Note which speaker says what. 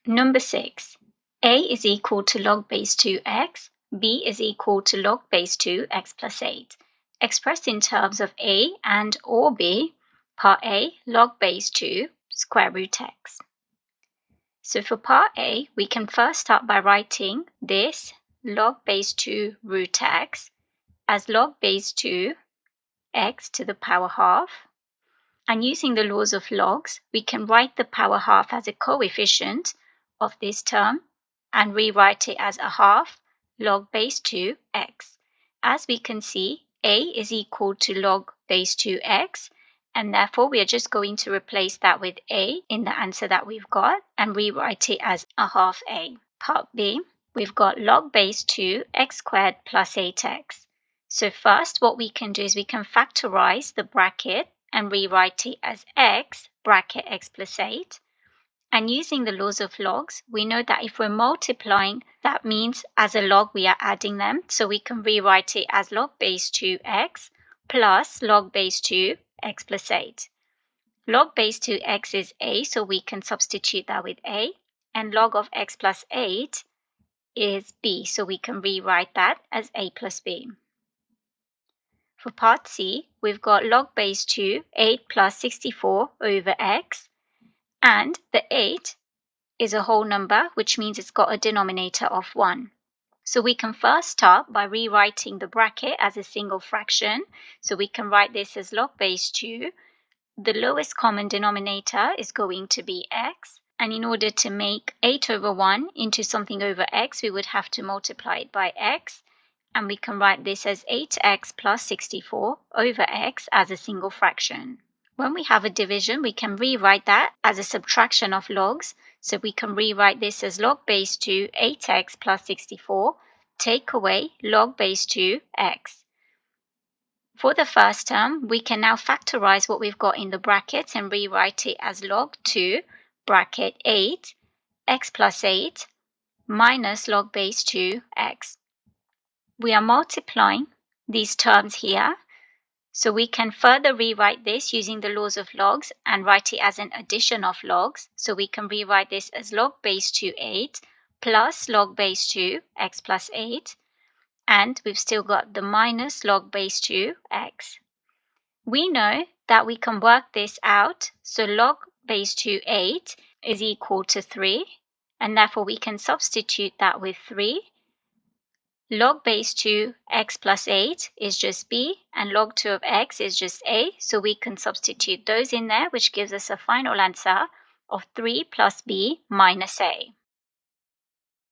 Speaker 1: Number 6. A is equal to log base 2x, b is equal to log base 2x plus 8. Expressed in terms of a and or b, part A, log base 2, square root x. So for part A, we can first start by writing this log base 2 root x as log base 2 x to the power half. And using the laws of logs, we can write the power half as a coefficient of this term and rewrite it as a half log base 2 x. As we can see, a is equal to log base 2x, and therefore we are just going to replace that with a in the answer that we've got and rewrite it as a half a. Part B, we've got log base 2 x squared plus 8x. So first what we can do is we can factorize the bracket and rewrite it as x bracket x plus 8. And using the laws of logs, we know that if we're multiplying, that means as a log we are adding them. So we can rewrite it as log base 2x plus log base 2 x plus 8. Log base 2x is a, so we can substitute that with a. And log of x plus 8 is b, so we can rewrite that as a plus b. For part C, we've got log base 2, 8 plus 64 over x, and the 8 is a whole number, which means it's got a denominator of 1. So we can first start by rewriting the bracket as a single fraction. So we can write this as log base 2. The lowest common denominator is going to be x, and in order to make 8 over 1 into something over x, we would have to multiply it by x. And we can write this as 8x plus 64 over x as a single fraction. When we have a division, we can rewrite that as a subtraction of logs. So we can rewrite this as log base 2 8x plus 64, take away log base 2 x. For the first term, we can now factorize what we've got in the bracket and rewrite it as log 2 bracket 8 x plus 8 minus log base 2 x. We are multiplying these terms here, so we can further rewrite this using the laws of logs and write it as an addition of logs. So we can rewrite this as log base 2 8 plus log base 2 x plus 8, and we've still got the minus log base 2 x. We know that we can work this out, so log base 2 8 is equal to 3, and therefore we can substitute that with 3. Log base 2 x plus 8 is just b, and log 2 of x is just a, so we can substitute those in there, which gives us a final answer of 3 plus b minus a.